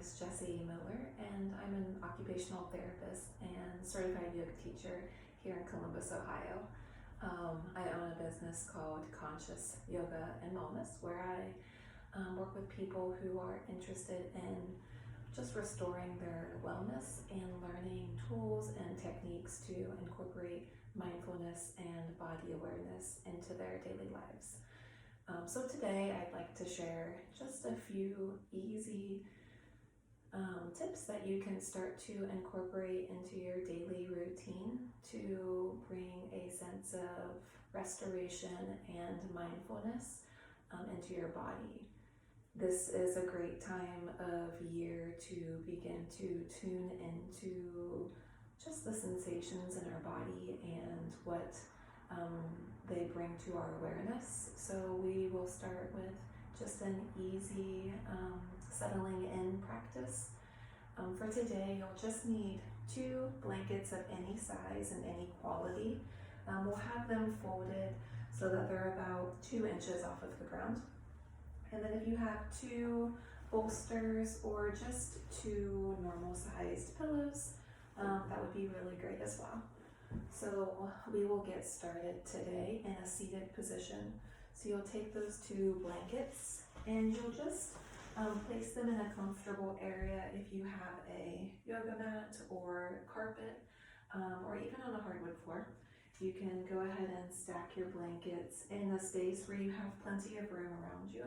is Jessie Miller, and I'm an occupational therapist and certified yoga teacher here in Columbus, Ohio. I own a business called Conscious Yoga and Wellness, where I work with people who are interested in just restoring their wellness and learning tools and techniques to incorporate mindfulness and body awareness into their daily lives. So today I'd like to share just a few easy tips that you can start to incorporate into your daily routine to bring a sense of restoration and mindfulness into your body. This is a great time of year to begin to tune into just the sensations in our body and what they bring to our awareness. So we will start with just an easy settling in practice. For today, you'll just need 2 blankets of any size and any quality. We'll have them folded so that they're about 2 inches off of the ground. And then if you have 2 bolsters or just 2 normal sized pillows, that would be really great as well. So we will get started today in a seated position. So you'll take those 2 blankets and you'll just place them in a comfortable area. If you have a yoga mat or carpet or even on a hardwood floor, you can go ahead and stack your blankets in a space where you have plenty of room around you.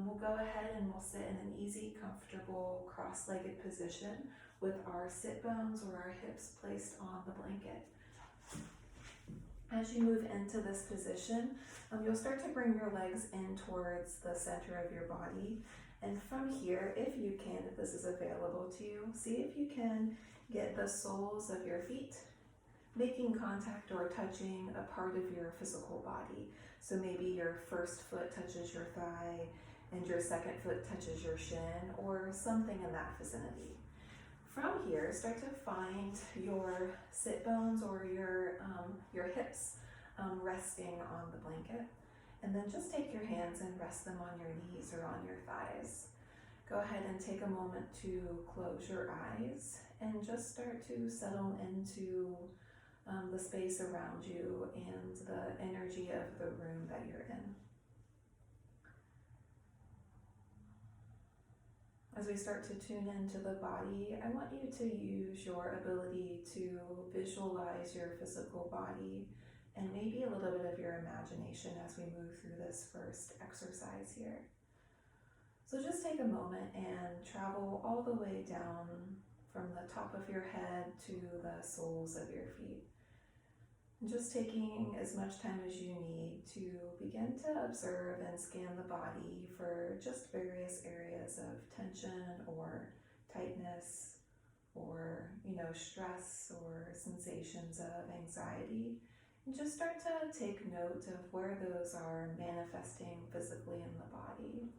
We'll go ahead and we'll sit in an easy, comfortable, cross-legged position with our sit bones or our hips placed on the blanket. As you move into this position, you'll start to bring your legs in towards the center of your body. And from here, if you can, if this is available to you, see if you can get the soles of your feet making contact or touching a part of your physical body. So maybe your first foot touches your thigh and your second foot touches your shin or something in that vicinity. From here, start to find your sit bones or your hips resting on the blanket. And then just take your hands and rest them on your knees or on your thighs. Go ahead and take a moment to close your eyes and just start to settle into the space around you and the energy of the room that you're in. As we start to tune into the body, I want you to use your ability to visualize your physical body and maybe a little bit of your imagination as we move through this first exercise here. So just take a moment and travel all the way down from the top of your head to the soles of your feet. And just taking as much time as you need to begin to observe and scan the body for just various areas of tension or tightness or, stress or sensations of anxiety. And just start to take note of where those are manifesting physically in the body.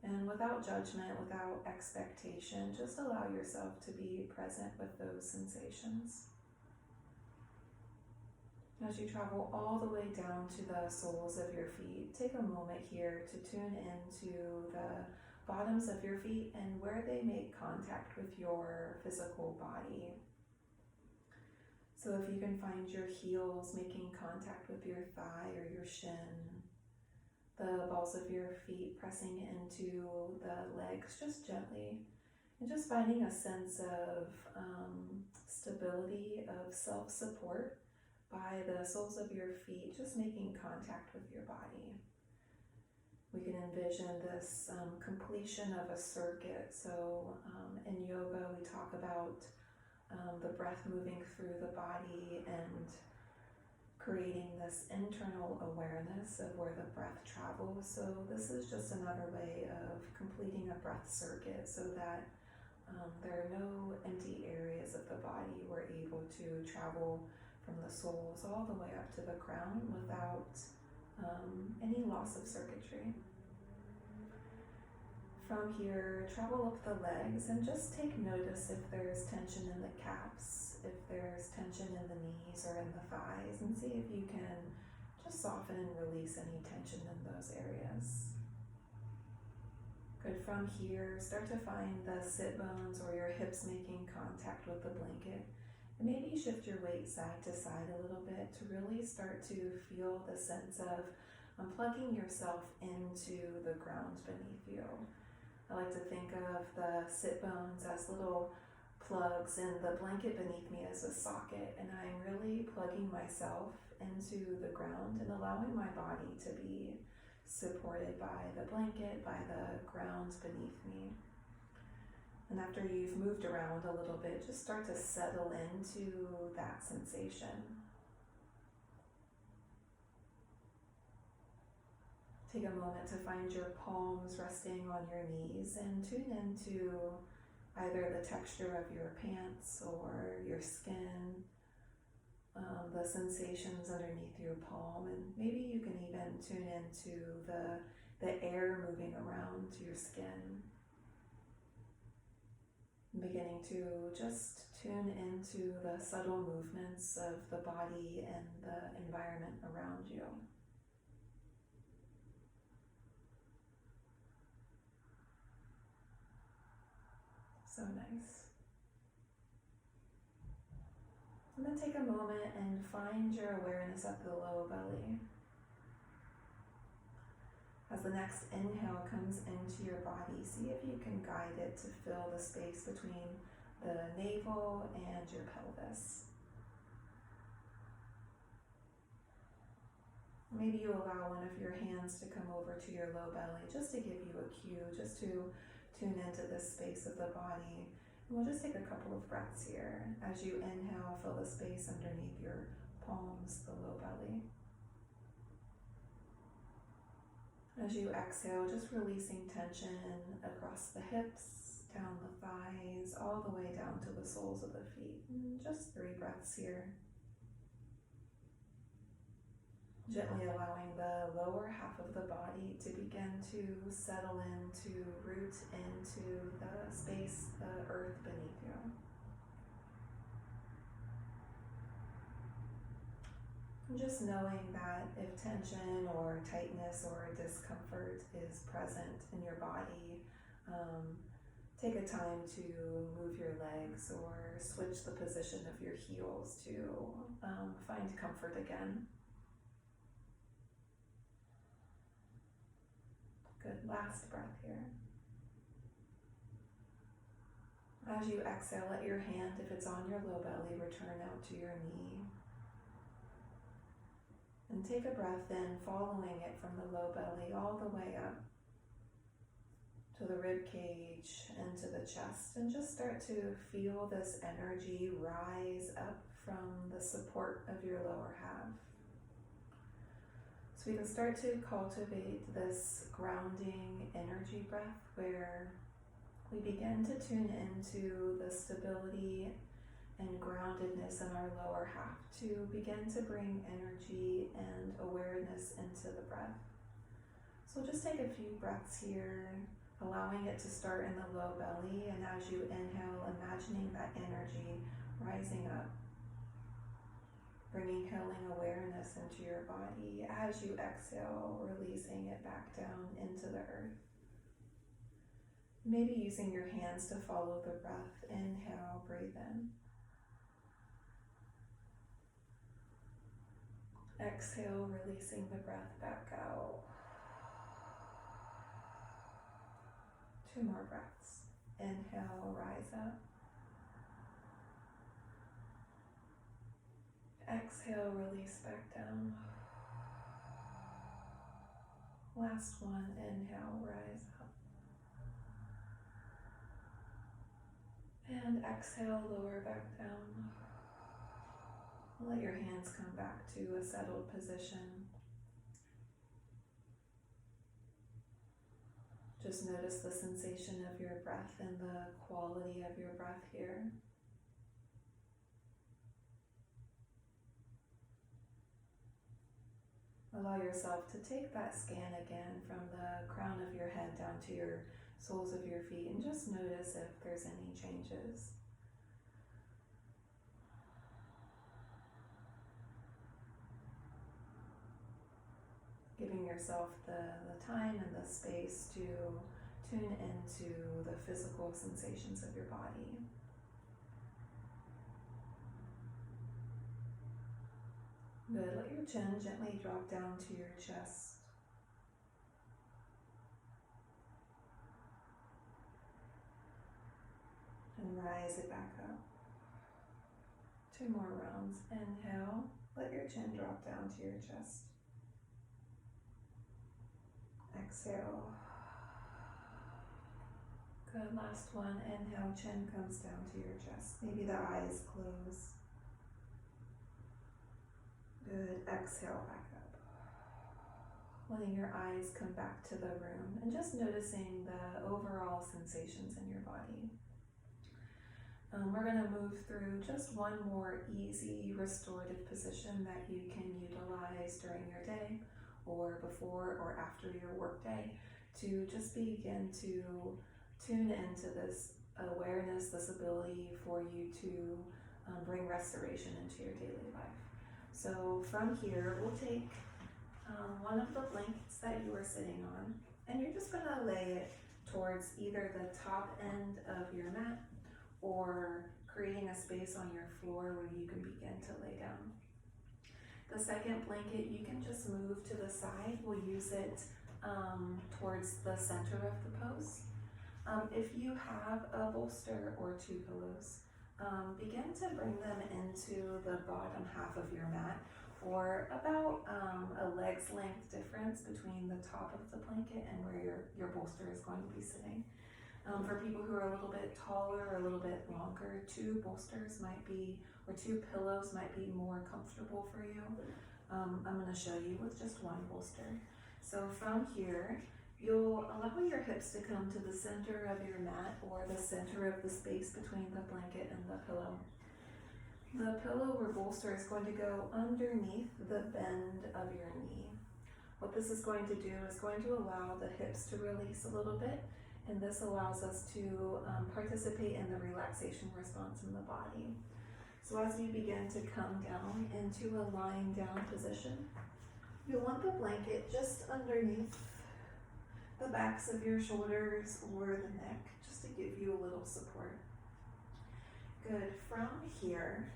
And without judgment, without expectation, just allow yourself to be present with those sensations. As you travel all the way down to the soles of your feet, take a moment here to tune into the bottoms of your feet and where they make contact with your physical body. So if you can find your heels making contact with your thigh or your shin, the balls of your feet pressing into the legs just gently, and just finding a sense of stability, of self-support by the soles of your feet, just making contact with your body. We can envision this completion of a circuit. So in yoga, we talk about the breath moving through the body and creating this internal awareness of where the breath travels. So this is just another way of completing a breath circuit so that there are no empty areas of the body. We're able to travel from the soles all the way up to the crown without any loss of circuitry. From here, travel up the legs and just take notice if there's tension in the calves, if there's tension in the knees or in the thighs, and see if you can just soften and release any tension in those areas. Good. From here, start to find the sit bones or your hips making contact with the blanket. And maybe shift your weight side to side a little bit to really start to feel the sense of unplugging yourself into the ground beneath you. I like to think of the sit bones as little plugs and the blanket beneath me as a socket, and I'm really plugging myself into the ground and allowing my body to be supported by the blanket, by the ground beneath me. And after you've moved around a little bit, just start to settle into that sensation. Take a moment to find your palms resting on your knees and tune into either the texture of your pants or your skin, the sensations underneath your palm, and maybe you can even tune into the air moving around your skin. Beginning to just tune into the subtle movements of the body and the environment around you. So nice. And then take a moment and find your awareness at the low belly. As the next inhale comes into your body, see if you can guide it to fill the space between the navel and your pelvis. Maybe you allow one of your hands to come over to your low belly just to give you a cue, just to tune into this space of the body. And we'll just take a couple of breaths here. As you inhale, fill the space underneath your palms, the low belly. As you exhale, just releasing tension across the hips, down the thighs, all the way down to the soles of the feet. And just 3 breaths here. Gently allowing the lower half of the body to begin to settle in, to root into the space, the earth beneath you. And just knowing that if tension or tightness or discomfort is present in your body, take a time to move your legs or switch the position of your heels to find comfort again. Good. Last breath here. As you exhale, let your hand, if it's on your low belly, return out to your knee. And take a breath in, following it from the low belly all the way up to the rib cage and to the chest. And just start to feel this energy rise up from the support of your lower half. So we can start to cultivate this grounding energy breath where we begin to tune into the stability and groundedness in our lower half to begin to bring energy and awareness into the breath. So just take a few breaths here, allowing it to start in the low belly, and as you inhale, imagining that energy rising up, bringing healing awareness into your body. As you exhale, releasing it back down into the earth. Maybe using your hands to follow the breath. Inhale, breathe in. Exhale, releasing the breath back out. 2 more breaths. Inhale, rise up. Exhale, release back down. Last one, inhale, rise up. And exhale, lower back down. Let your hands come back to a settled position. Just notice the sensation of your breath and the quality of your breath here. Allow yourself to take that scan again from the crown of your head down to your soles of your feet and just notice if there's any changes. Giving yourself the time and the space to tune into the physical sensations of your body. Good. Let your chin gently drop down to your chest. And rise it back up. 2 more rounds. Inhale. Let your chin drop down to your chest. Exhale. Good. Last one. Inhale. Chin comes down to your chest. Maybe the eyes close. Good. Exhale back up. Letting your eyes come back to the room and just noticing the overall sensations in your body. We're going to move through just one more easy restorative position that you can utilize during your day or before or after your workday to just begin to tune into this awareness, this ability for you to bring restoration into your daily life. So from here, we'll take one of the blankets that you are sitting on, and you're just going to lay it towards either the top end of your mat or creating a space on your floor where you can begin to lay down. The second blanket, you can just move to the side. We'll use it towards the center of the pose. If you have a bolster or 2 pillows, begin to bring them into the bottom half of your mat, or about a leg's length difference between the top of the blanket and where your bolster is going to be sitting. For people who are a little bit taller or a little bit longer, 2 bolsters might be, or 2 pillows might be more comfortable for you. I'm going to show you with just 1 bolster. So from here, you'll allow your hips to come to the center of your mat or the center of the space between the blanket and the pillow. The pillow or bolster is going to go underneath the bend of your knee. What this is going to do is going to allow the hips to release a little bit, and this allows us to participate in the relaxation response in the body. So as you begin to come down into a lying down position, you'll want the blanket just underneath the backs of your shoulders or the neck, just to give you a little support. Good. From here,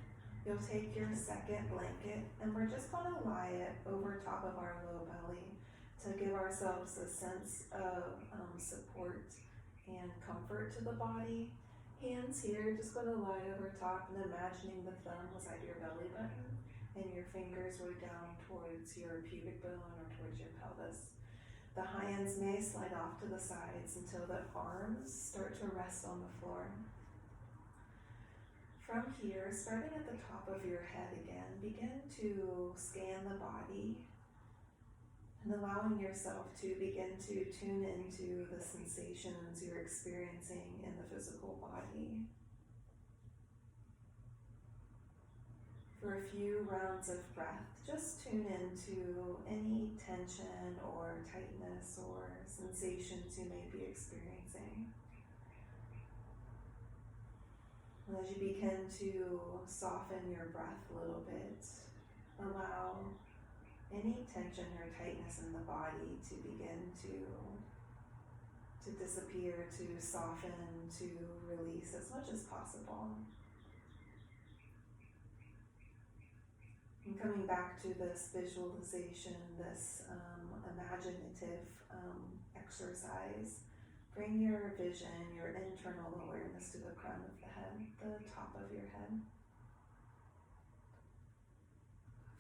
you'll take your second blanket and we're just going to lie it over top of our low belly to give ourselves a sense of support and comfort to the body. Hands here, just going to lie over top and imagining the thumb beside your belly button and your fingers way down towards your pubic bone or towards your pelvis. The hands may slide off to the sides until the arms start to rest on the floor. From here, starting at the top of your head again, begin to scan the body and allowing yourself to begin to tune into the sensations you're experiencing in the physical body. For a few rounds of breath, just tune into any tension or tightness or sensations you may be experiencing. And as you begin to soften your breath a little bit, allow any tension or tightness in the body to begin to disappear, to soften, to release as much as possible. And coming back to this visualization, this imaginative exercise, bring your vision, your internal awareness to the crown of the head, the top of your head.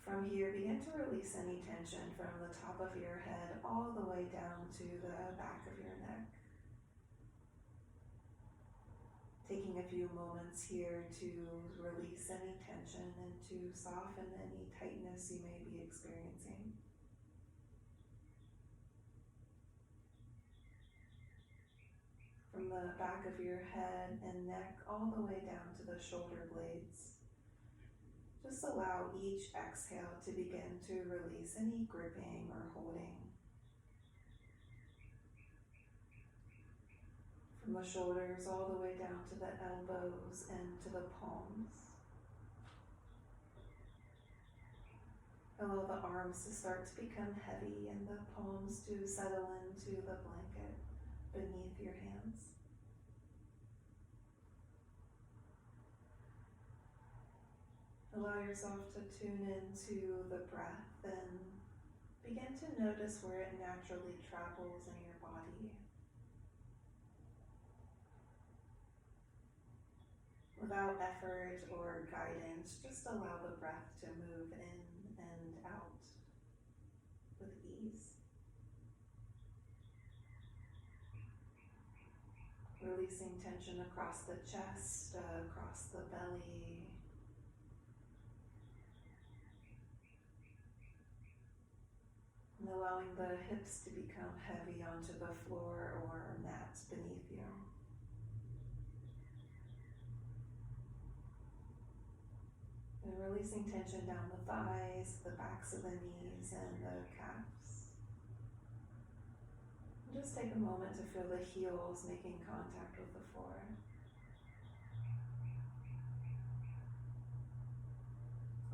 From here, begin to release any tension from the top of your head all the way down to the back of your neck. Taking a few moments here to release any tension and to soften any tightness you may be experiencing. From the back of your head and neck all the way down to the shoulder blades. Just allow each exhale to begin to release any gripping or holding. From the shoulders all the way down to the elbows and to the palms. Allow the arms to start to become heavy and the palms to settle into the blanket. beneath your hands. Allow yourself to tune into the breath and begin to notice where it naturally travels in your body. Without effort or guidance, just allow the breath to move in and out with ease. Releasing tension across the chest, across the belly. And allowing the hips to become heavy onto the floor or mats beneath you. And releasing tension down the thighs, the backs of the knees, and the calves. And just take a moment to feel the heels making contact with the floor.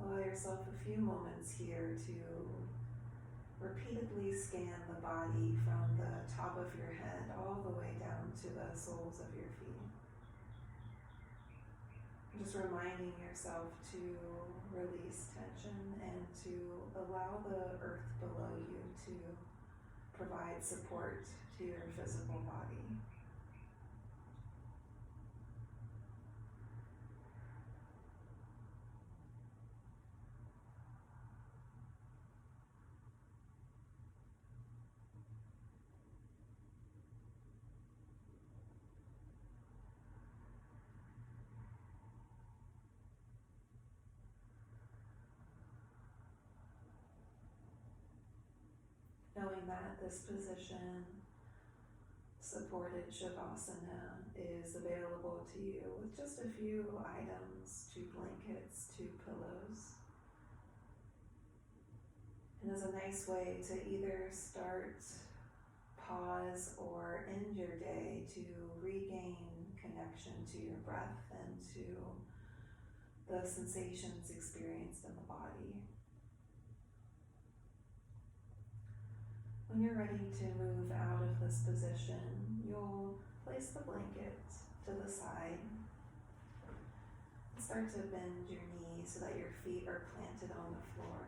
Allow yourself a few moments here to repeatedly scan the body from the top of your head all the way down to the soles of your feet. Just reminding yourself to release tension and to allow the earth below you to provide support to your physical body. Knowing that this position, supported Shavasana, is available to you with just a few items, 2 blankets, 2 pillows. And as a nice way to either start, pause, or end your day to regain connection to your breath and to the sensations experienced in the body. When you're ready to move out of this position, you'll place the blanket to the side and start to bend your knees so that your feet are planted on the floor.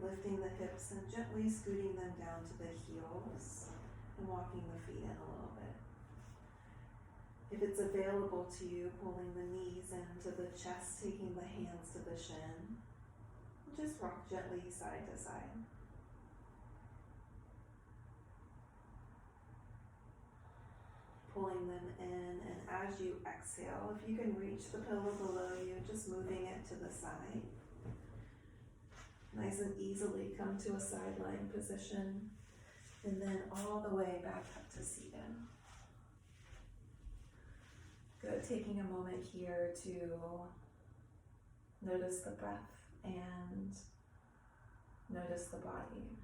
Lifting the hips and gently scooting them down to the heels and walking the feet in a little bit. If it's available to you, pulling the knees into the chest, taking the hands to the shin, just rock gently side to side. Pulling them in, and as you exhale, if you can reach the pillow below you, just moving it to the side. Nice and easily come to a sideline position, and then all the way back up to seated. Good, taking a moment here to notice the breath and notice the body.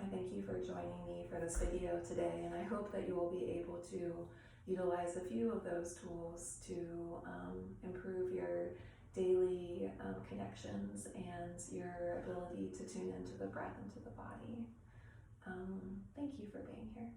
I thank you for joining me for this video today, and I hope that you will be able to utilize a few of those tools to improve your daily connections and your ability to tune into the breath and to the body. Thank you for being here.